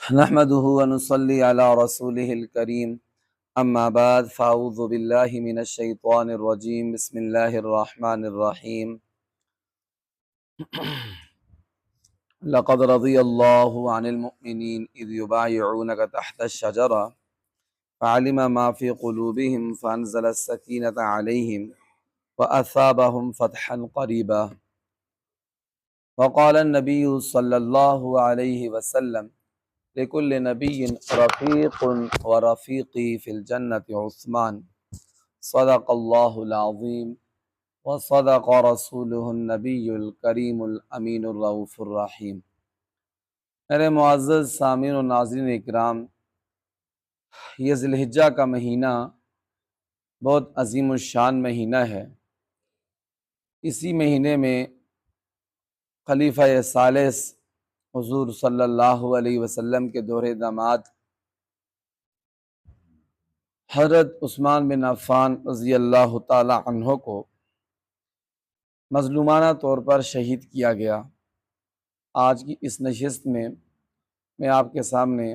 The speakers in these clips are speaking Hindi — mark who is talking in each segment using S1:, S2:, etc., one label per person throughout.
S1: नहमदुहु व नुसल्ली अला रसूलिहिल करीम अम्मा बाद फ़अऊज़ु बिल्लाहि मिनश शैतानिर रजीम बिस्मिल्लाहिर रहमानिर रहीम लक़द रज़ियल्लाहु अनिल मुअमिनीन इज़ युबायिऊनका तहतश शजरा फ़अलिमा मा फ़ी क़ुलूबिहिम फ़अनज़लस सकीनता अलैहिम व असाबहुम फ़तहन क़रीबा वक़ाल अन्नबिय्यु सल्लल्लाहु अलैहि वसल्लम लिकुल्लि नबिय्यिन रफ़ीक़ुन व रफ़ीक़ी फ़िल जन्नति उस्मान सदक़ल्लाहुल अज़ीम व सदक़ रसूलुहुन नबियुल करीमुल अमीनुर रऊफ़ुर रहीम। मेरे मुअज़्ज़ज़ सामीन और नाज़रीन इकराम, ये ज़िलहिज्जा का महीना बहुत अज़ीम शान महीना है। इसी महीने में खलीफ़ा सालिस हुज़ूर सल्लल्लाहु अलैहि वसल्लम के दोहरे दामाद हज़रत उस्मान बिन अफ़्फ़ान रज़ियल्लाहु ताला अन्हो को मज़लूमाना तौर पर शहीद किया गया। आज की इस नशिस्त में मैं आपके सामने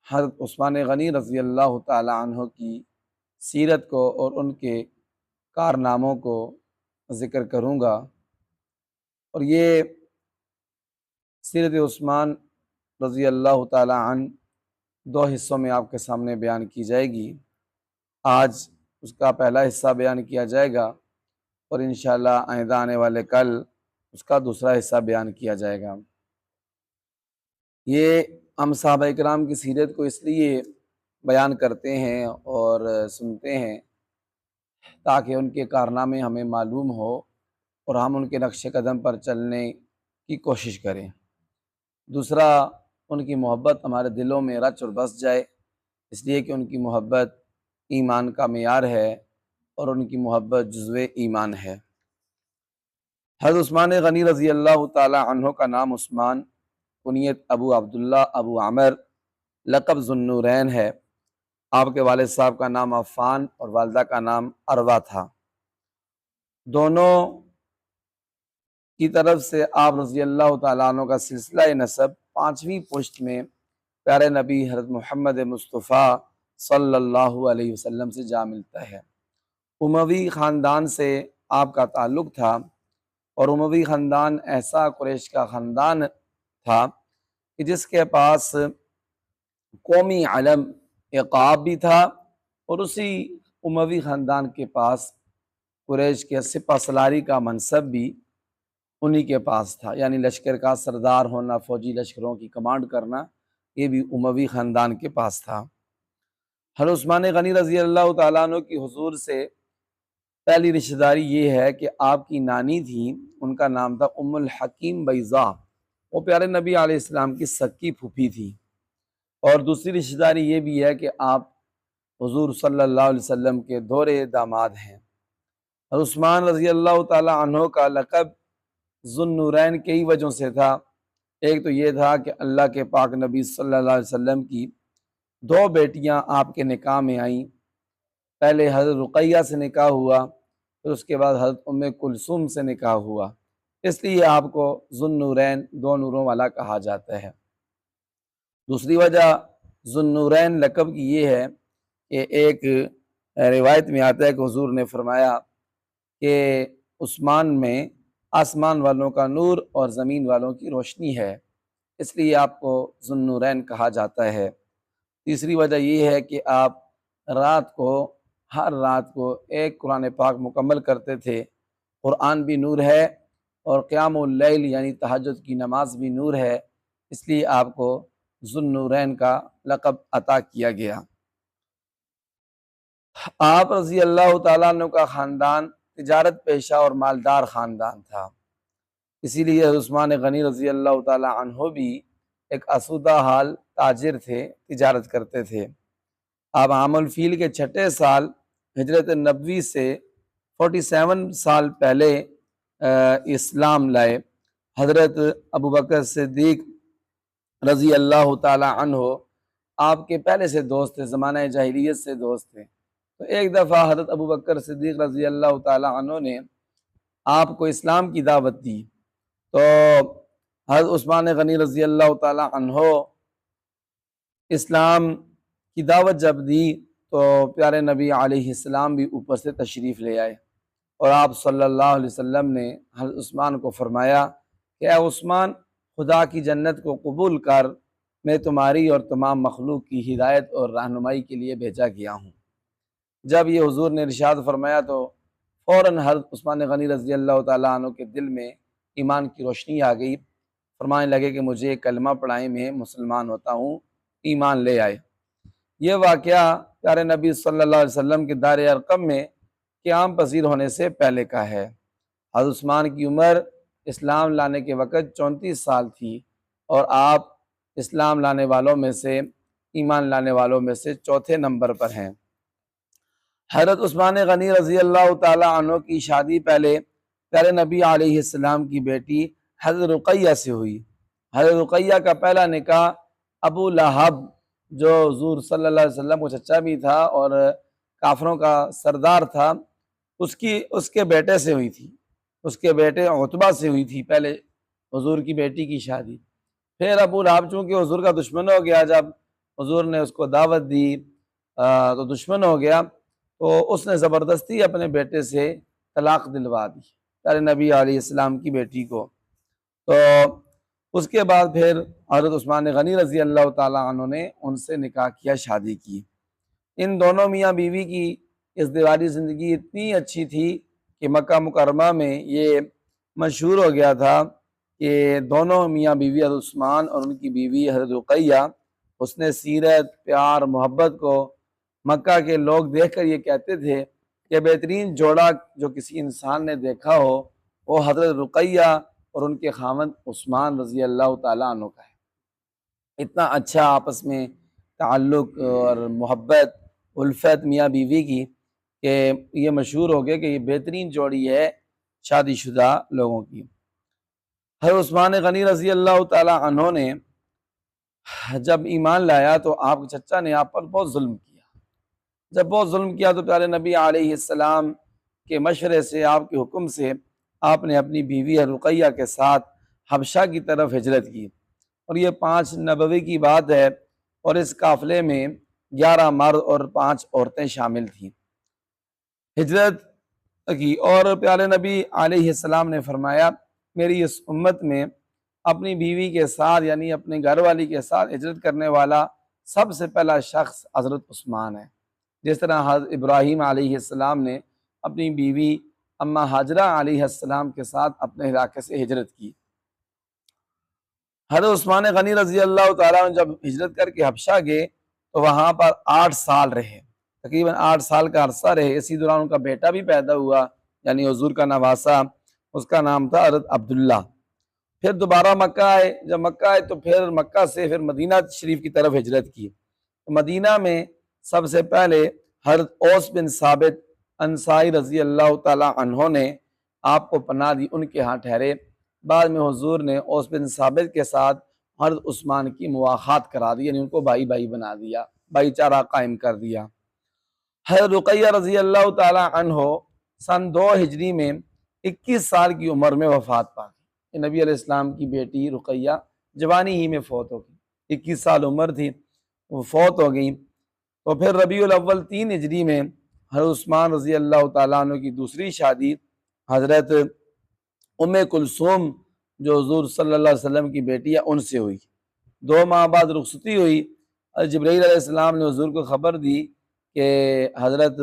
S1: हज़रत उस्मान गनी रज़ियल्लाहु ताला अन्हो की सीरत को और उनके कारनामों को ज़िक्र करूँगा। और ये सीरत उस्मान रज़ियल्लाहु ताला अन्हु दो हिस्सों में आपके सामने बयान की जाएगी। आज उसका पहला हिस्सा बयान किया जाएगा और इंशाअल्लाह आइंदा आने वाले कल उसका दूसरा हिस्सा बयान किया जाएगा। ये हम सहाबा इकराम की सीरत को इसलिए बयान करते हैं और सुनते हैं ताकि उनके कारनामे हमें मालूम हो और हम उनके नक्श कदम पर चलने की कोशिश करें। दूसरा, उनकी मोहब्बत हमारे दिलों में रच और बस जाए, इसलिए कि उनकी मोहब्बत ईमान का मेयार है और उनकी मोहब्बत जुज़्वे ईमान है। हज़रत उस्मान गनी रज़ी अल्लाह ताला अन्हो का नाम उस्मान, कुनियत अबू अब्दुल्ला अबू आमिर, लक़ब ज़ुन्नूरैन है। आपके वालिद साहब का नाम अफ़ान और वालदा का नाम अरवा था। दोनों की तरफ से आप रज़ी अल्लाह ताला अन्हो का सिलसिला नसब पाँचवीं पुश्त में प्यारे नबी हज़रत मोहम्मद मुस्तफ़ा सल्लल्लाहु अलैहि वसल्लम से जा मिलता है। उमवी ख़ानदान से आपका ताल्लुक़ था और उमवी ख़ानदान ऐसा कुरैश का ख़ानदान था कि जिसके पास कौमी अलम इक़ाब भी था और उसी उमवी ख़ानदान के पास कुरैश के सिपह सलारी का मनसब भी उन्हीं के पास था, यानी लश्कर का सरदार होना, फ़ौजी लश्करों की कमांड करना, ये भी उमवी ख़ानदान के पास था। हज़रत उस्मान गनी रज़ी अल्लाह ताला अन्हु की हुज़ूर से पहली रिश्तेदारी ये है कि आपकी नानी थी, उनका नाम था उम्मुल हकीम बैज़ा, वो प्यारे नबी अलैहिस्सलाम की सक्की फूफी थी। और दूसरी रिश्तेदारी ये भी है कि आप हुज़ूर सल्लल्लाहु अलैहि वसल्लम के दोहरे दामाद हैं। और उस्मान रज़ी अल्लाह ताला अन्हु का लक़ब ज़ुन्नूरैन कई वजहों से था। एक तो ये था कि अल्लाह के पाक नबी सल्लल्लाहु अलैहि वसल्लम की दो बेटियां आपके निकाह में आईं। पहले हज़रत रुक़ैया से निकाह हुआ, फिर उसके बाद हज़रत उम्मे कुलसूम से निकाह हुआ, इसलिए आपको ज़ुन्नूरैन, दो नूरों वाला कहा जाता है। दूसरी वजह ज़ुन्नूरैन लक़ब की ये है कि एक रिवायत में आता है कि हुज़ूर ने फरमाया कि उस्मान में आसमान वालों का नूर और ज़मीन वालों की रोशनी है, इसलिए आपको ज़ुन्नूरैन कहा जाता है। तीसरी वजह ये है कि आप रात को, हर रात को एक कुरान पाक मुकम्मल करते थे। कुरान भी नूर है और क़ियामुल लैल यानी तहज्जुद की नमाज भी नूर है, इसलिए आपको ज़ुन्नूरैन का लक़ब अता किया गया। आप रज़ी अल्लाह ताला अन्हु का ख़ानदान तिजारत पेशा और मालदार ख़ानदान था, इसीलिए उस्मान गनी रज़ी अल्लाह ताला अन्हु भी एक आसूदा हाल ताजिर थे, तिजारत करते थे। आप आमुल फ़ील के छठे साल हिजरत नबवी से 47 साल पहले इस्लाम लाए। हज़रत अबू बकर सिद्दीक़ रज़ी अल्लाह ताला अन्हो आपके पहले से दोस्त थे, ज़माना जाहिलियत से दोस्त थे। तो एक दफ़ा हज़रत अबू बकर सिद्दीक़ रज़ी अल्लाह ताला अन्हो ने आपको इस्लाम की दावत दी, तो हज़रत उस्मान गनी रज़ी अल्लाह ताला अन्हो इस्लाम की दावत जब दी तो प्यारे नबी अलैहिस्सलाम भी ऊपर से तशरीफ़ ले आए और आप सल्लल्लाहु अलैहि वसल्लम ने हज़रत उस्मान को फरमाया कि ए उस्मान, खुदा की जन्नत को कबूल कर, मैं तुम्हारी और तमाम मखलूक की हिदायत और रहनुमाई के लिए भेजा गया हूँ। जब ये हुजूर ने इरशाद फरमाया तो फ़ौरन हज़रत उस्मान गनी रज़ी अल्लाह ताला अन्हु के दिल में ईमान की रोशनी आ गई। फरमाने लगे कि मुझे कलमा पढ़ाएं, मैं मुसलमान होता हूँ, ईमान ले आए। ये वाक़या प्यारे नबी सल्लल्लाहु अलैहि वसल्लम के दार अरक़म में क़याम पज़ीर होने से पहले का है। हज़रत उस्मान की उम्र इस्लाम लाने के वक़्त 34 साल थी और आप इस्लाम लाने वालों में से, ईमान लाने वालों में से चौथे नंबर पर हैं। हज़रत उस्मान गनी रज़ी अल्लाह ताला अन्हु की शादी पहले प्यारे नबी अलैहिस्सलाम की बेटी हज़रत रुक़ैया से हुई। हज़रत रुक़ैया का पहला निकाह अबू लहब, जो हुज़ूर सल्लल्लाहु अलैहि वसल्लम को चचा भी था और काफ़िरों का सरदार था, उसके बेटे से हुई थी। उसके बेटे उतबा से हुई थी पहले हुज़ूर की बेटी की शादी। फिर अबू लहब चूँकि हुज़ूर का दुश्मन हो गया, जब हुज़ूर ने उसको दावत दी तो दुश्मन हो गया, तो उसने ज़बरदस्ती अपने बेटे से तलाक़ दिलवा दी प्यारे नबी अलैहिस्सलाम की बेटी को। तो उसके बाद फिर हज़रत उस्मान गनी रज़ी अल्लाह ताला अन्हु ने उनसे निकाह किया, शादी की। इन दोनों मियाँ बीवी की इज़्दिवाजी ज़िंदगी इतनी अच्छी थी कि मक्का मुकर्रमा में ये मशहूर हो गया था कि दोनों मियाँ बीवी हज़रत उस्मान और उनकी बीवी हज़रत रुक़ैया हुस्न सीरत, प्यार, मोहब्बत को मक्का के लोग देखकर ये कहते थे कि बेहतरीन जोड़ा जो किसी इंसान ने देखा हो वो हज़रत रुक़ैया और उनके खामद उस्मान रज़ी अल्लाह ताला अन्हु का है। इतना अच्छा आपस में ताल्लुक़ और मोहब्बत, उल्फ़त मियाँ बीवी की कि ये मशहूर हो गया कि ये बेहतरीन जोड़ी है शादीशुदा लोगों की। हज़रत उस्मान गनी रज़ी अल्लाह ताला अन्हु ने जब ईमान लाया तो आपके चचा ने आप पर बहुत जुल्म किया। जब बहुत जुल्म किया तो प्यारे नबी अलैहिस्सलाम के मशवरे से, आपके हुक्म से, आपने अपनी बीवी रुक़ैया के साथ हबशा की तरफ हिजरत की और ये 5 नबवी की बात है और इस काफ़िले में 11 मर्द और 5 औरतें शामिल थीं। हिजरत की और प्यारे नबी अलैहिस्सलाम ने फरमाया, मेरी इस उम्मत में अपनी बीवी के साथ यानी अपने घरवाली के साथ हिजरत करने वाला सबसे पहला शख्स हज़रत उस्मान है। जिस तरह हज़रत इब्राहीम अलैहिस्सलाम ने अपनी बीवी अम्मा हाजरा अलैहिस्सलाम के साथ अपने इलाके से हिजरत की। हज़रत उस्मान गनी रज़ी अल्लाह ताला अन्हु जब हिजरत करके हबशा गए तो वहाँ पर 8 साल रहे, तकरीबन 8 साल का अरसा रहे। इसी दौरान उनका बेटा भी पैदा हुआ, यानी हुजूर का नवासा, उसका नाम था हज़रत अब्दुल्ला। फिर दोबारा मक्का आए, जब मक्का आए तो फिर मक्का से फिर मदीना शरीफ की तरफ हिजरत की। तो मदीना में सबसे पहले हज़रत औस बिन साबित अंसारी रज़ी अल्लाह ताला अन्हो ने आपको पनाह दी, उनके यहाँ ठहरे। बाद में हुजूर ने औस बिन साबित के साथ हज़रत उस्मान की मुवाख़ात करा दी, यानी उनको भाई भाई बना दिया, भाईचारा कायम कर दिया। हज़रत रुक़ैया रज़ी अल्लाह ताला अन्हो सन 2 हिजरी में 21 साल की उम्र में वफ़ात पा गई। नबी अलैहिस्सलाम की बेटी रुक़ैया जवानी ही में फ़ौत हो गई, 21 साल उम्र थी, वो फ़ौत हो गई। तो फिर रबीउल अव्वल 3 हिजरी में हज़रत उस्मान रज़ी अल्लाह ताला अन्हु की दूसरी शादी हज़रत उम्मे कुलसूम, जो हुज़ूर सल्लल्लाहु अलैहि वसल्लम की बेटी है, उनसे हुई। 2 माह बाद रुखसती हुई। जिब्रील अलैहिस्सलाम ने हुज़ूर को ख़बर दी कि हज़रत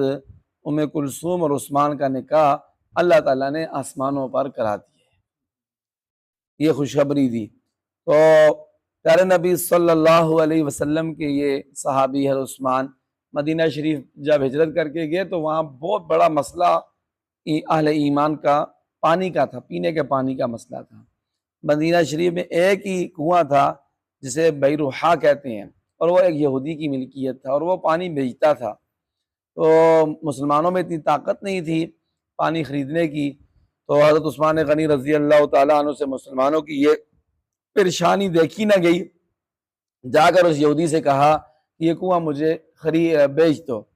S1: उम्मे कुलसूम और उस्मान का निकाह अल्लाह ताला ने आसमानों पर करा दिया है, ये खुशखबरी दी। तो प्यारे नबी सल्लल्लाहु अलैहि वसल्लम के ये सहाबी है उस्मान, मदीना शरीफ जब हिजरत करके गए तो वहाँ बहुत बड़ा मसला अहले ईमान का पानी का था, पीने के पानी का मसला था। मदीना शरीफ में एक ही कुआं था जिसे बैरुहा कहते हैं और वो एक यहूदी की मिल्कियत था और वो पानी बेचता था। तो मुसलमानों में इतनी ताकत नहीं थी पानी ख़रीदने की, तो हज़रत उस्मान गनी रज़ी अल्लाह ताला अन्हु से मुसलमानों की ये परेशानी देखी न गई। जाकर उस यहूदी से कहा कि ये कुआं मुझे बेच दो।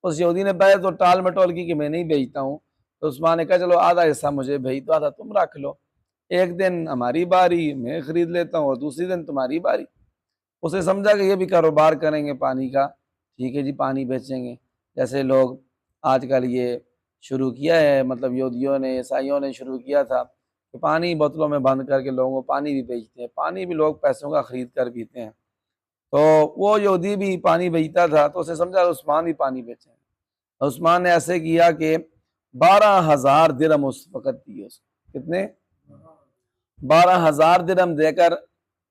S1: उस यहूदी ने पहले तो टाल मटोल की कि मैं नहीं बेचता हूँ। तो उस्मान ने कहा चलो आधा हिस्सा मुझे भेज दो, आधा तुम रख लो, एक दिन हमारी बारी, मैं ख़रीद लेता हूँ और दूसरी दिन तुम्हारी बारी। उसने समझा कि ये भी कारोबार करेंगे पानी का, ठीक है जी, पानी बेचेंगे। जैसे लोग आजकल ये शुरू किया है, मतलब यहूदियों ने, ईसाइयों ने शुरू किया था कि पानी बोतलों में बंद करके लोगों को पानी भी बेचते हैं, पानी भी लोग पैसों का खरीद कर पीते हैं। तो वो यहूदी भी पानी बेचता था, तो उसने समझा उस्मान भी पानी बेचे। उस्मान ने ऐसे किया कि 12,000 दिरहम उस वक़्त दिए उसको। कितने? 12,000 दिरहम देकर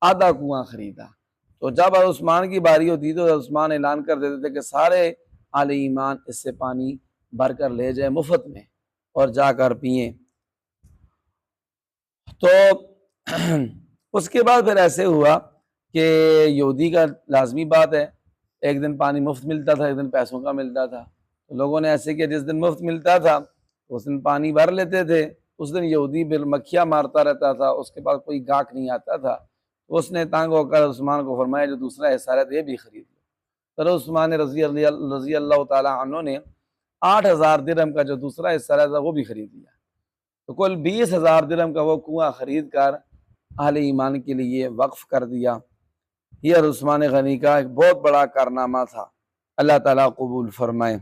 S1: आधा कुआं खरीदा। तो जब उस्मान की बारी होती तो उस्मान ऐलान कर देते थे कि सारे आले ईमान इससे पानी भर कर ले जाए मुफ्त में और जाकर पिए। तो उसके बाद फिर ऐसे हुआ कि यहूदी का लाजमी बात है, एक दिन पानी मुफ्त मिलता था, एक दिन पैसों का मिलता था। तो लोगों ने ऐसे किया, जिस दिन मुफ्त मिलता था उस दिन पानी भर लेते थे। उस दिन यहूदी मक्खियाँ मारता रहता था, उसके पास कोई गाहक नहीं आता था। तो उसने तंग होकर उस्मान को फरमाया जो दूसरा हिस्सा रहता है ये भी खरीद लो। तो उस्मान रज़ी अल्लाह ताला अन्हु ने 8,000 दिरहम का जो दूसरा हिस्सा रहता वो भी खरीद लिया। तो कुल 20,000 दिरहम का वो कुआं खरीद कर अहले ईमान के लिए वक्फ कर दिया। ये उस्मान गनी का एक बहुत बड़ा कारनामा था, अल्लाह ताला कबूल फरमाए।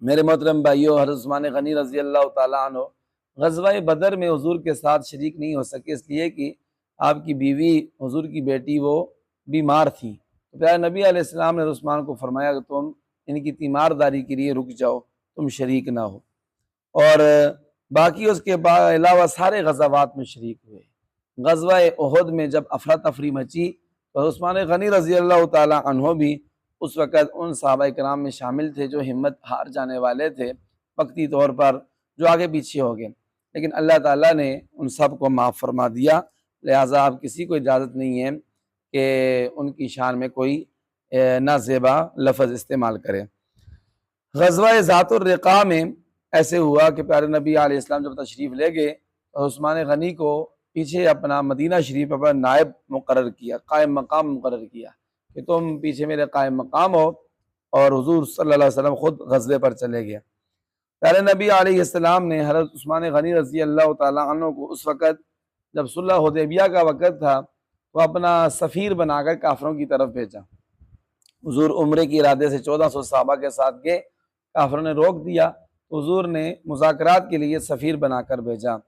S1: मेरे मोहतरम भाइयों, हज़रत उस्मान गनी रज़ी अल्लाह ताला अन्हु ग़ज़वा बदर में हुज़ूर के साथ शरीक नहीं हो सके, इसलिए कि आपकी बीवी हुज़ूर की बेटी वो बीमार थी। तो प्यारे नबी अलैहिस्सलाम ने उस्मान को फरमाया कि तुम इनकी तीमारदारी के लिए रुक जाओ, तुम शरीक ना हो। और बाकी उसके बाद अलावा सारे ग़ज़वात में शरीक हुए। ग़ज़वा उहद में जब अफरा तफरी मची तो उस्मान गनी रज़ी अल्लाह ताला अन्हु भी उस वक़्त उन सहाबा किराम में शामिल थे जो हिम्मत हार जाने वाले थे वक्ती तौर पर, जो आगे पीछे हो गए। लेकिन अल्लाह ताला ने उन सब को माफ़ फरमा दिया। लिहाजा अब किसी को इजाज़त नहीं है कि उनकी शान में कोई नाज़ेबा लफ्ज़ इस्तेमाल करे। ग़ज़वा ज़ातुर रिक़ा में ऐसे हुआ कि प्यारे नबी अलैहिस्सलाम जब तशरीफ़ ले गए तो उस्मान गनी को पीछे अपना मदीना शरीफ अपना नायब मुकर्रर किया, कायम मकाम मुकर्रर किया कि तुम पीछे मेरे कायम मकाम हो, और हुज़ूर सल्लल्लाहु अलैहि वसल्लम खुद ग़ज़वे पर चले गए। प्यारे नबी अलैहिस्सलाम ने हज़रत उस्मान गनी रज़ी अल्लाह ताला अन्हु को उस वक़्त जब सुलह हुदैबिया का वक़्त था तो अपना सफ़ीर बनाकर काफ़िरों की तरफ भेजा। हुज़ूर उम्रे के इरादे से 1400 सहाबा के साथ गए, काफ़िरों ने रोक दिया। हुज़ूर ने मुज़ाकरात के लिए सफ़ीर बनाकर भेजा।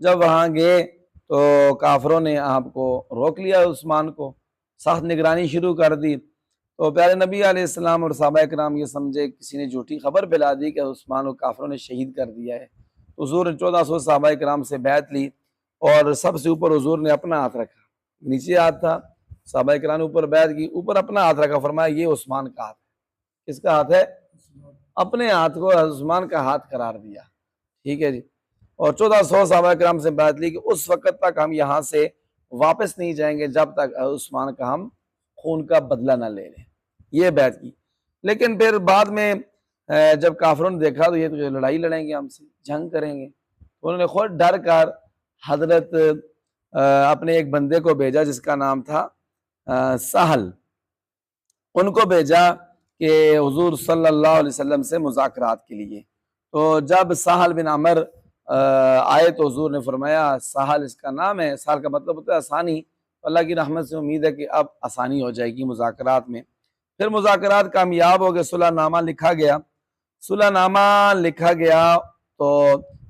S1: जब वहाँ गए तो काफ़िरों ने आपको रोक लिया, उस्मान को सख्त निगरानी शुरू कर दी। तो प्यारे नबी अलैहिस्सलाम और सहाबा किराम ये समझे किसी ने झूठी खबर फैला दी कि उस्मान को काफ़िरों ने शहीद कर दिया है। हुज़ूर ने 1400 सहाबा किराम से बैत ली और सबसे ऊपर हुज़ूर ने अपना हाथ रखा, नीचे हाथ था, सहाबा किराम ने ऊपर बैत की, ऊपर अपना हाथ रखा, फरमाया ये उस्मान का हाथ है। किसका हाथ है? अपने हाथ को उस्मान का हाथ करार दिया। ठीक है जी। और 1400 सहाबा किराम से बात ली कि उस वक़्त तक हम यहाँ से वापस नहीं जाएंगे जब तक उस्मान का हम खून का बदला न ले लें। ये बैत की। लेकिन फिर बाद में जब काफिरों ने देखा तो ये तो लड़ाई लड़ेंगे हमसे, जंग करेंगे, तो उन्होंने खुद डर कर हजरत अपने एक बंदे को भेजा जिसका नाम था सहल। उनको भेजा कि हुजूर सल्लल्लाहु अलैहि वसल्लम से मुज़ाकरात के लिए। तो जब सहल बिन अमर आए तो हुजूर ने फरमाया, सहल इसका नाम है, सहल का मतलब होता है आसानी। अल्लाह की रहमत से उम्मीद है कि अब आसानी हो जाएगी मुज़ाकरात में। फिर मुज़ाकरात कामयाब हो गए, सुलहनामा लिखा गया। सुलहनामा लिखा गया तो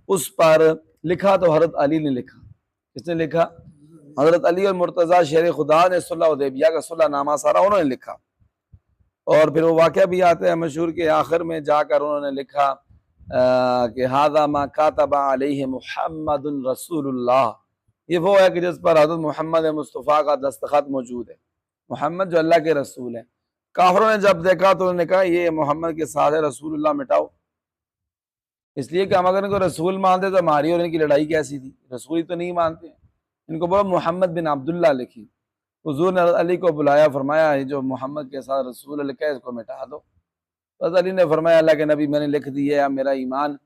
S1: उस पर लिखा तो हज़रत अली ने लिखा। किसने लिखा? हज़रत अली और मुर्तज़ा शेर खुदा ने सुलह हुदैबिया का सुलहनामा सारा उन्होंने लिखा। और फिर वो वाक़या भी आता है मशहूर के आखिर में जाकर उन्होंने लिखा कि हाज़ा मा कातबा अलैहि मुहम्मदुन रसूलुल्लाह, ये वो है कि जिस पर हज़रत मोहम्मद मुस्तफ़ा का दस्तखत मौजूद है, मोहम्मद जो अल्लाह के रसूल है। काफिरों ने जब देखा तो उन्होंने कहा ये मोहम्मद के साथ है, रसूलुल्लाह मिटाओ, इसलिए कि हम अगर इनको रसूल मानते तो हमारी और इनकी लड़ाई कैसी थी, रसूल ही तो नहीं मानते। इनको बोलो मोहम्मद बिन अब्दुल्ला लिखी। हुजूर ने अली को बुलाया, फरमाया ये जो मोहम्मद के साथ रसूल लिखा है इसको मिटा दो। तो अली ने फरमाया अल्लाह के नबी मैंने लिख दी है, मेरा ईमान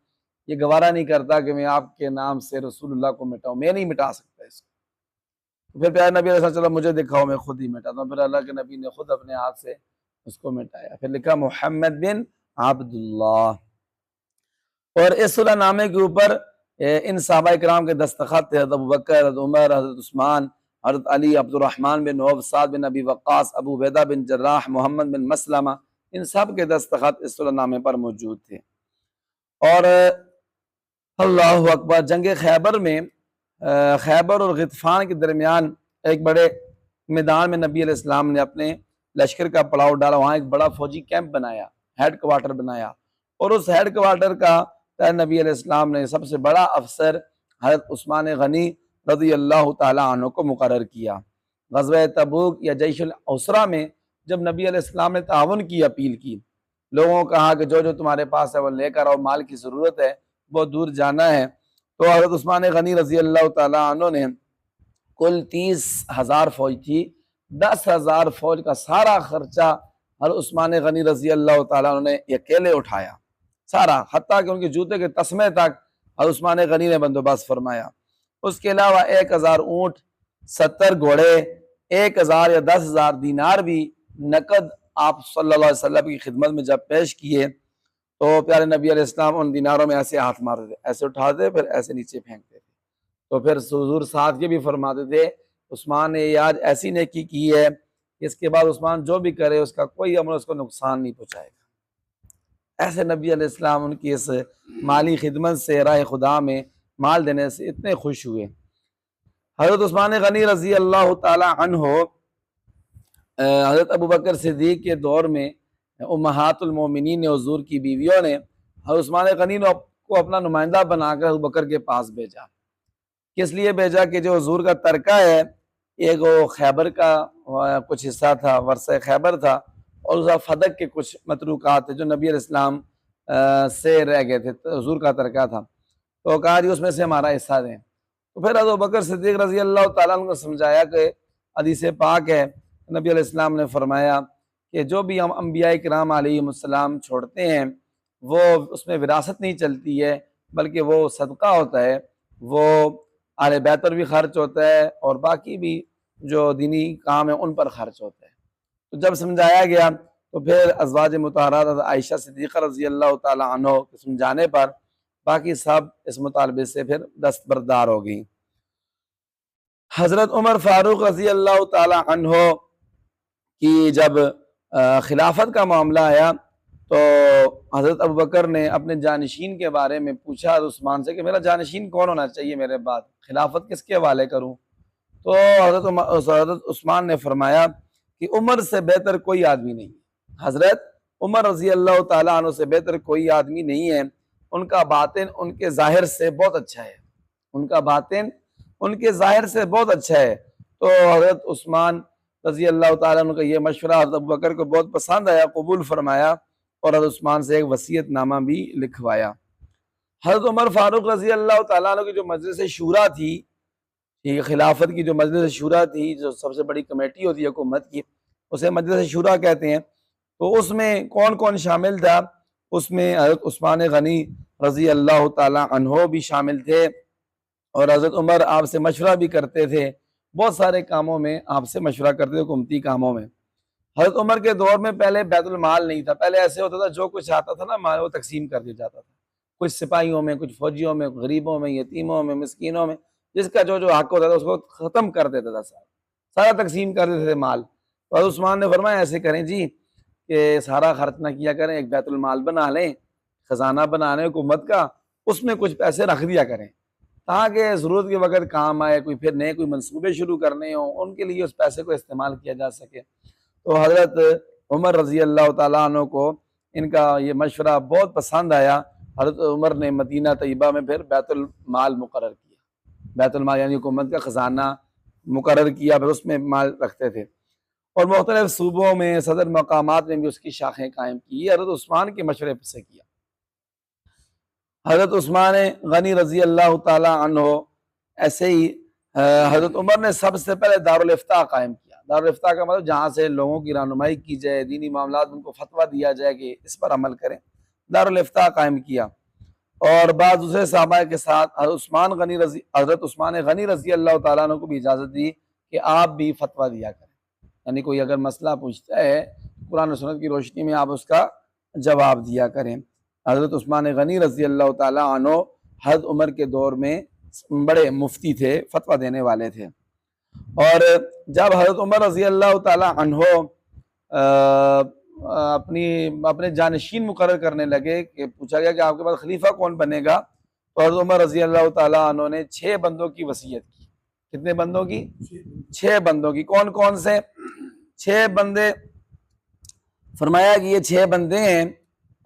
S1: ये गवारा नहीं करता कि मैं आपके नाम से रसूलुल्लाह को मिटाऊं, मैं नहीं मिटा सकता इसको। तो फिर प्यारे नबी अलैहि चलो मुझे दिखाओ, मैं खुद ही मिटाता हूँ। फिर अल्लाह के नबी ने खुद अपने हाथ से उसको मिटाया, फिर लिखा मोहम्मद बिन अब्दुल्लाह। और इस सुलहनामे के ऊपर इन सहाबा इकराम के दस्तखत थे, हज़रत अबू बकर, हज़रत उमर, हज़रत उस्मान, हज़रत अली, अब्दुर्रहमान बिन औफ, साद बिन अबी वक्कास, अबू उबैदा बिन जर्राह, मोहम्मद बिन मसलमा, इन सब के दस्तखत इस सुलहनामे पर मौजूद थे। और अल्लाहु अकबर, जंग खैबर में खैबर और ग़ितफ़ान के दरमियान एक बड़े मैदान में नबी अलैहिस्सलाम ने अपने लश्कर का पड़ाव डाला, वहाँ एक बड़ा फौजी कैंप बनाया, हेड क्वार्टर बनाया, और उस हेड क्वार्टर का नबी अलैहिस्सलाम ने सबसे बड़ा अफसर हज़रत उस्मान गनी रज़ी अल्लाह ताला अन्हु को मुकर्रर किया। ग़ज़वा तबूक या जैशुल उसरा में जब नबी अलैहिस्सलाम ने ताउन की अपील की, लोगों को कहा कि जो जो तुम्हारे पास है वो लेकर आओ, माल की ज़रूरत है, बहुत दूर जाना है, तो हज़रत उस्मान गनी रज़ी अल्लाह ताला अन्हु ने कुल 30,000 फौज थी, 10,000 फौज का सारा खर्चा हर उस्मान गनी रजी अल्लाह ताला ने अकेले उठाया, सारा, हत्ता कि उनके जूते के तस्मे तक हर उस्मान गनी ने बंदोबस्त फरमाया। उसके अलावा 1,000 ऊँट, 70 घोड़े, 1,000 या 10,000 दीनार भी नकद आप सल्लल्लाहु अलैहि वसल्लम की खिदमत में जब पेश किए तो प्यारे नबी अलैहिस्सलाम उन दीनारों में ऐसे हाथ मारते थे, ऐसे उठाते फिर ऐसे नीचे फेंकते थे। तो फिर हुजूर साथ ये भी फरमाते थे, उस्मान ने आज ऐसी नेकी की है, इसके बाद उस्मान जो भी करे उसका कोई अमल उसको नुकसान नहीं पहुँचाएगा। ऐसे नबी अलैहिस्सलाम उनकी इस माली खिदमत से, राह खुदा में माल देने से इतने खुश हुए। हज़रत उस्मान गनी रज़ी अल्लाह ताला अन्हु हज़रत अबू बकर सिद्दीक़ के दौर में उम्महातुल मोमिनीन ने, हुजूर की बीवियों ने हज़रत उस्मान गनी को अपना नुमाइंदा बनाकर अबू बकर के पास भेजा। किस लिए भेजा कि जो हुजूर का तरका है, एक वो खैबर का कुछ हिस्सा था, वर्षा खैबर था, और उसका फदक के कुछ मतरूकात थे जो नबी अलैहिस्सलाम से रह गए थे, तो हुजूर का तरका था, तो कहा जी उसमें से हमारा हिस्सा दें। तो फिर अबू बकर सिद्दीक़ रज़ी अल्लाह ताला अन्हु को समझाया कि हदीस पाक है, नबी अलैहिस्सलाम ने फरमाया कि जो भी हम अंबिया किराम अलैहिमुस्सलाम छोड़ते हैं वो उसमें विरासत नहीं चलती है, बल्कि वो सदका होता है, वो आले बैत पर भी खर्च होता है और बाकी भी जो दीनी काम है उन पर खर्च होता है। तो जब समझाया गया तो फिर अज़वाज मुतहरात आयशा सिद्दीक़ा रज़ी अल्लाह ताला अन्हा के समझाने पर बाकी सब इस मुतालबे से फिर दस्तबरदार हो गई। हज़रत उमर फ़ारूक रज़ी अल्लाह ताला अन्हु की जब खिलाफत का मामला आया तो हज़रत अबू बकर ने अपने जानशीन के बारे में पूछा उस्मान से कि मेरा जानशीन कौन होना चाहिए, मेरे बाद खिलाफत किसके हवाले करूँ। तो हज़रत उस्मान ने फरमाया कि उमर से बेहतर कोई आदमी नहीं, हज़रत उमर रज़ी अल्लाह ताला अन्हु से बेहतर कोई आदमी नहीं है, उनका बातिन उनके ज़ाहिर से बहुत अच्छा है, उनका बातिन उनके ज़ाहिर से बहुत अच्छा है। तो हज़रत उस्मान रज़ी अल्लाह ताला अन्हु का ये मशवरा हज़रत अबू बकर को बहुत पसंद आया, कबूल फरमाया और हज़रत उस्मान से एक वसीयतनामा भी लिखवाया। हज़रत उमर फ़ारूक रज़ी अल्लाह ताला अन्हु की जो मजलिस शूरा थी, ये खिलाफत की जो मजलिस शूरा थी, जो सबसे बड़ी कमेटी होती है हुकूमत की, उसे मजलिस शूरा कहते हैं। तो उसमें कौन कौन शामिल था, उसमें हज़रत उस्मान गनी रज़ी अल्लाह ताला अन्हु भी शामिल थे और हज़रत उमर आपसे मशवरा भी करते थे, बहुत सारे कामों में आपसे मशवरा करते थे, हुकूमती कामों में। हज़रत उमर के दौर में पहले बैतुल माल नहीं था, पहले ऐसे होता था जो कुछ आता था ना माल वो तकसीम कर दिया जाता था, कुछ सिपाहियों में, कुछ फौजियों में, गरीबों में, यतीमों में, मिस्कीनों में, जिसका जो जो हक होता था उसको ख़त्म कर देता था, सारा तकसीम कर देते थे माल। तो हज़रत उस्मान ने फरमाया ऐसे करें जी कि सारा खर्च ना किया करें, एक बैतुल माल बना लें, ख़जाना बना लें हुकूमत का, उसमें कुछ पैसे रख दिया करें ताकि ज़रूरत के वक़्त काम आए, कोई फिर नए कोई मंसूबे शुरू करने हों, उनके लिए उस पैसे को इस्तेमाल किया जा सके। तो हज़रत उमर रज़ी अल्लाह ताला अन्हु को इनका ये मशवरा बहुत पसंद आया। हज़रत उमर ने मदीना तैयबा में फिर बैतुल माल मुकर्रर किया, बैतुल माल यानी हुकूमत का ख़जाना मुकर्रर किया, फिर उसमें माल रखते थे और मुख्तलिफ़ सूबों में, सदर मकामात में भी उसकी शाखें कायम की। ये हज़रत उस्मान के मशवरे से किया। हज़रत उस्मान गनी रज़ी अल्लाह ताला अन्हु ऐसे ही हज़रत उमर ने सबसे पहले दारुल इफ्ता कायम किया। दारुल इफ्ता का मतलब जहाँ से लोगों की रहनुमाई की जाए, दीनी मामलात उनको फतवा दिया जाए कि इस पर अमल करें, दारुल इफ्ता कायम किया। और बाद दूसरे सहाबा के साथ हज़रत उस्मान गनी रज़ी अल्लाह ताला अन्हु को भी इजाज़त दी कि आप भी फतवा दिया करें, यानी कोई अगर मसला पूछता है कुरान और सुन्नत की रोशनी में आप उसका जवाब दिया करें। हज़रत उस्मान गनी रज़ी अल्लाह ताला अन्हु हज़रत उमर के दौर में बड़े मुफ्ती थे, फतवा देने वाले थे। और जब हज़रत उमर रज़ी अल्लाह ताला अन्हो अपने जानशीन मुकर्रर करने लगे, कि पूछा गया कि आपके पास खलीफा कौन बनेगा, तो हज़रत उमर रज़ी अल्लाह ताला अन्हो ने 6 बंदों की वसीयत की। कितने बंदों की? 6 बंदों की। कौन कौन से 6 बंदे? फरमाया कि ये 6 बंदे हैं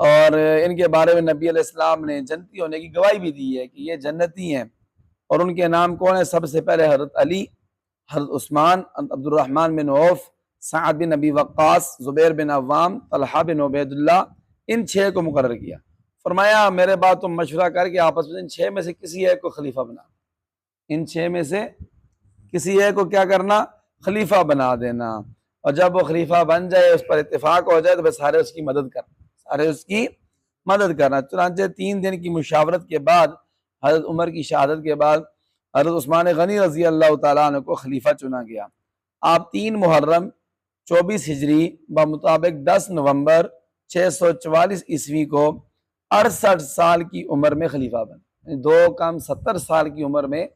S1: और इनके बारे में नबी अलैहिस्सलाम ने जन्नती होने की गवाही भी दी है कि ये जन्नती हैं। और उनके नाम कौन है? सबसे पहले हज़रत अली, हज़रत उस्मान, अब्दुर्रहमान बिन औफ, साद बिन अबी वक्कास, ज़ुबैर बिन अव्वाम, तलहा बिन उबैदुल्लाह, इन 6 को मुकर्रर किया। फरमाया मेरे बाद तुम मशवरा करके आपस में इन 6 में से किसी एक को खलीफा बना, इन 6 में से किसी एक को क्या करना? खलीफा बना देना। और जब वो खलीफा बन जाए, उस पर इत्तेफाक हो जाए, तो बस सारे उसकी मदद करना, सारे उसकी मदद करना। चुनांचे 3 दिन की मुशावरत के बाद, हज़रत उमर की शहादत के बाद, हज़रत उस्मान गनी रज़ी अल्लाह ताला अन्हु को खलीफा चुना गया। आप 3 मुहर्रम 24 हिजरी बमुताबिक 10 नवंबर 644 ईस्वी को 68 साल की उम्र में खलीफा बने। 2 कम 70 साल की उम्र में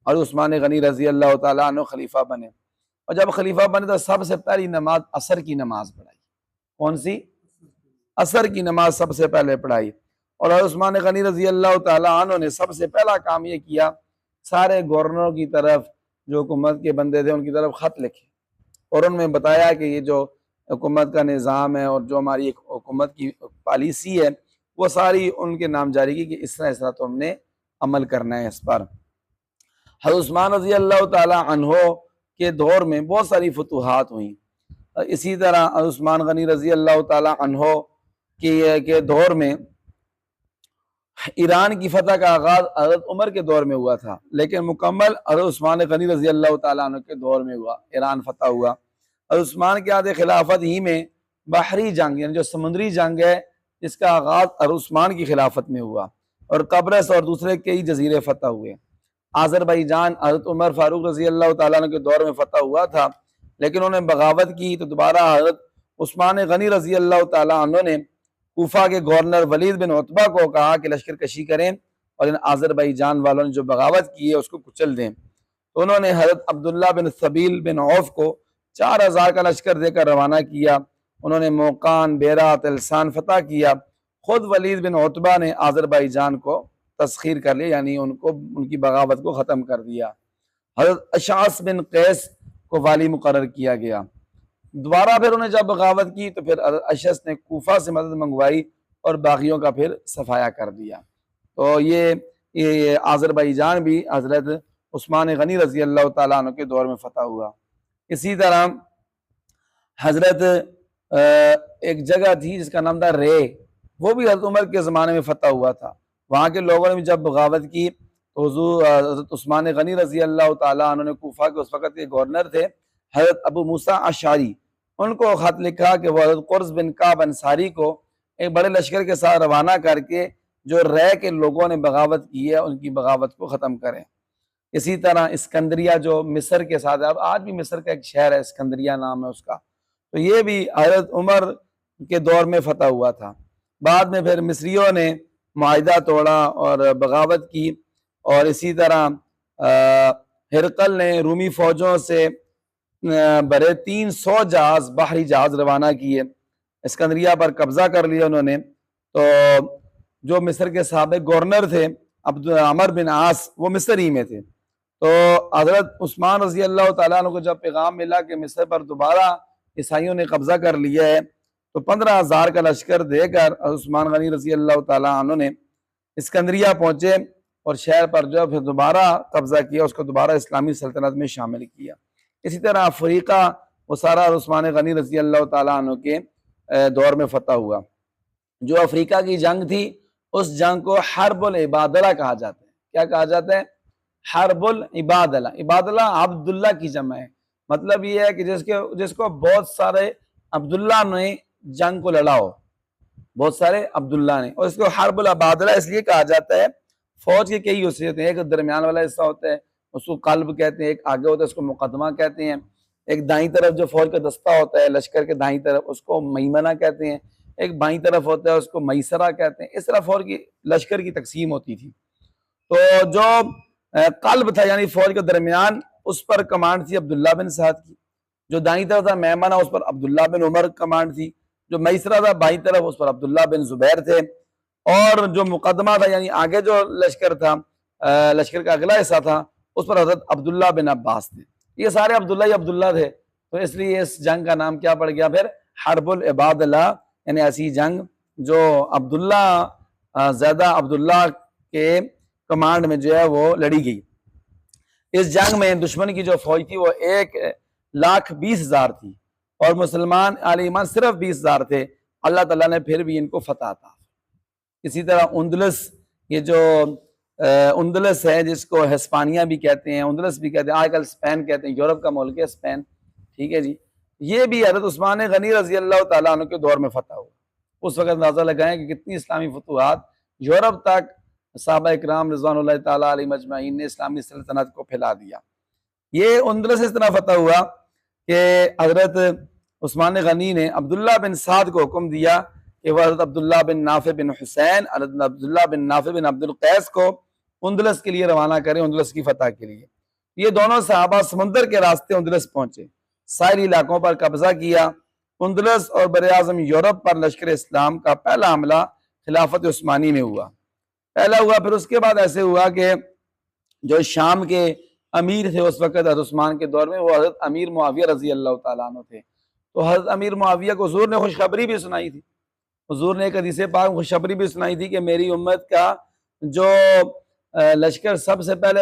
S1: और उस्मान गनी रज़ी अल्लाह ताला अन्हु खलीफा बने। और जब खलीफा बने तो सबसे पहली नमाज असर की नमाज पढ़ाई। कौन सी? असर की नमाज सबसे पहले पढ़ाई। और उस्मान गनी रज़ी अल्लाह ताला अन्हु ने सबसे पहला काम ये किया, सारे गवर्नरों की तरफ, जो हुकूमत के बंदे थे उनकी तरफ ख़त लिखे और उनमें बताया कि ये जो हुकूमत का निज़ाम है और जो हमारी एक हुकूमत की पॉलिसी है, वो सारी उनके नाम जारी की कि इस तरह तो हमने अमल करना है इस पर। हज़रत उस्मान रज़ी अल्लाह ताला अन्हु के दौर में बहुत सारी फतूहात हुई। इसी तरह उस्मान गनी रज़ी अल्लाह ताला अन्हु के दौर में ईरान की फतह का आगाज़ हज़रत उमर के दौर में हुआ था, लेकिन मुकम्मल हज़रत उस्मान गनी रज़ी अल्लाह ताला अन्हु के दौर में हुआ, ईरान फतह हुआ। और उस्मान के आदे खिलाफत ही में बहरी जंग, यानी जो समुद्री जंग है, इसका आगाज़ हज़रत उस्मान की खिलाफत में हुआ और कब्रस और दूसरे कई जजीरे फतह हुए। आज़रबाईजान हज़रत उमर फारूक रज़ी अल्लाह ताला अन्हु के दौर में फतह हुआ था, लेकिन उन्होंने बगावत की तो दोबारा हज़रत उस्मान गनी रज़ी अल्लाह ताला अन्हु ने कूफा के गवर्नर वलीद बिन उतबा को कहा कि लश्कर कशी करें और इन आज़रबाईजान वालों ने जो बगावत की है उसको कुचल दें। तो उन्होंने हज़रत अब्दुल्ला बिन सबील बिन औफ को 4000 का लश्कर देकर रवाना किया। उन्होंने मोकान, बेरा, तिलसान फतह किया। खुद वलीद बिन उतबा ने आज़रबाईजान को तस्खीर कर लिया, यानी उनको उनकी बगावत को ख़त्म कर दिया। हज़रत अशास बिन कैस को वाली मुकर्रर किया गया। दोबारा फिर उन्हें जब बगावत की तो फिर अशस ने कूफा से मदद मंगवाई और बागियों का फिर सफाया कर दिया। तो ये आज़रबाईजान भी हज़रत उस्मान गनी रज़ी अल्लाह ताला अन्हु के दौर में फतह हुआ। इसी तरह हज़रत एक जगह थी जिसका नाम था रे, वो भी हज़रत उमर के ज़माने में फतह हुआ था। वहाँ के लोगों ने भी जब बगावत की तो हुज़ूर हज़रत उस्मान गनी रज़ी अल्लाह ताला अन्हु ने कूफा के उस वक़्त के गवर्नर थे हज़रत अबू मूसा अशारी, उनको ख़त लिखा कि वह हज़रत कुर्ज़ बिन काब अंसारी को एक बड़े लश्कर के साथ रवाना करके जो रे के लोगों ने बगावत की है उनकी बगावत को ख़त्म करें। इसी तरह इस्कंदरिया जो मिस्र के साथ है, अब आज भी मिस्र का एक शहर है, इस्कंदरिया नाम है उसका, तो ये भी हज़रत उमर के दौर में फतह हुआ था। बाद में फिर मिस्रियों ने मुआहिदा तोड़ा और बगावत की और इसी तरह हिरकल ने रूमी फ़ौजों से बड़े 300 जहाज, बाहरी जहाज रवाना किए, इस्कंदरिया पर कब्जा कर लिया उन्होंने। तो जो मिस्र के साबिक़ गवर्नर थे अमर बिन आस, वो मिस्र ही में थे। तो हज़रत उस्मान रज़ी अल्लाह ताला अन्हु को जब पैगाम मिला कि मिस्र पर दोबारा ईसाइयों ने कब्जा कर लिया है, तो 15,000 का लश्कर देकर उस्मान गनी रज़ी अल्लाह ताला अन्हु ने इस्कंदरिया पहुँचे और शहर पर जो फिर दोबारा कब्जा किया, उसको दोबारा इस्लामी सल्तनत में शामिल किया। इसी तरह अफ्रीका वो सारा उस्मान गनी रज़ी अल्लाह ताला अन्हु के दौर में फतह हुआ। जो अफ्रीका की जंग थी, उस जंग को हर्बुल इबादला कहा जाता है। क्या कहा जाता है? हर्बुल इबादला। इबादला अब्दुल्ला की जमा है, मतलब ये है कि जिसको बहुत सारे अब्दुल्ला ने जंग को लड़ा हो, बहुत सारे अब्दुल्ला ने, और इसको हर्बुल इबादला इसलिए कहा जाता है। फौज के कई हिस्से होते हैं, एक दरमियान वाला हिस्सा होता है उसको कल्ब कहते हैं, एक आगे होता है उसको मुकदमा कहते हैं, एक दाई तरफ जो फौज का दस्ता होता है लश्कर के दाई तरफ उसको मईमना कहते हैं, एक बाई तरफ होता है उसको मैसरा कहते हैं। इस तरह फौज की लश्कर की तकसीम होती थी। तो जो कल्ब था यानी फौज के दरमियान उस पर कमांड थी अब्दुल्ला बिन साद की। जो दाई तरफ था मैमना, उस पर अब्दुल्ला बिन उमर कमांड थी। जो मैसरा था बाई तरफ, उस पर अब्दुल्ला बिन जुबैर थे। और जो मुकदमा था यानी आगे जो लश्कर था, लश्कर का अगला हिस्सा था, उस पर हजरत अब्दुल्ला बिन अब्बास थे। ये सारे अब्दुल्ला ही अब्दुल्ला थे, तो इसलिए इस जंग का नाम क्या पड़ गया फिर, हर्बुल इबादल्ला, यानी ऐसी जंग जो अब्दुल्ला ज़्यादा अब्दुल्ला के कमांड में जो है वो लड़ी गई। इस जंग में दुश्मन की जो फौज थी वो 1,20,000 थी और मुसलमान आले ईमान सिर्फ 20,000 थे। अल्लाह ताला ने फिर भी इनको फतह था। इसी तरह उंदलस, ये जो उंदलस है जिसको हिस्पानिया भी कहते हैं, उंदलस भी कहते हैं, आजकल स्पेन कहते हैं, यूरोप का मुल्क है स्पेन, ठीक है जी। ये भी हज़रत उस्मान गनी रजी अल्लाह ताला अन्हु के दौर में फतह हुआ। उस वक्त अंदाजा लगाएं कि कितनी इस्लामी फतूहात यूरोप तक सहाबा इकराम रिज़वानुल्लाह ताला अलैहिम अजमईन ने इस्लामी सल्तनत को फैला दिया। ये उंदलस इस तरह फतह हुआ कि हज़रत उस्मान गनी ने अब्दुल्ला बिन साद को हुक्म दिया कि वह हज़रत अब्दुल्ला बिन नाफे बिन हुसैन, हज़रत अब्दुल्ला बिन नाफे बिन अब्दुल कैस को उंदलस के लिए रवाना करें, उंदलस की फतह के लिए। ये दोनों सहाबा समुंदर के रास्ते उंदलस पहुंचे, साहिली इलाकों पर कब्जा किया। उंदलस और बर-ए-आज़म यूरोप पर लश्कर इस्लाम का पहला हमला खिलाफत उस्मानी में हुआ, पहला हुआ। फिर उसके बाद ऐसे हुआ कि जो शाम के अमीर थे उस वक्त हज़रत उस्मान के दौर में, वो हज़रत अमीर मुआविया रजी अल्लाह ताला अन्हु थे। तो हज़रत अमीर मुआविया को हुज़ूर ने खुशखबरी भी सुनाई थी। हुज़ूर ने एक हदीस पाक खुशखबरी भी सुनाई थी कि मेरी उम्मत का जो लश्कर सबसे पहले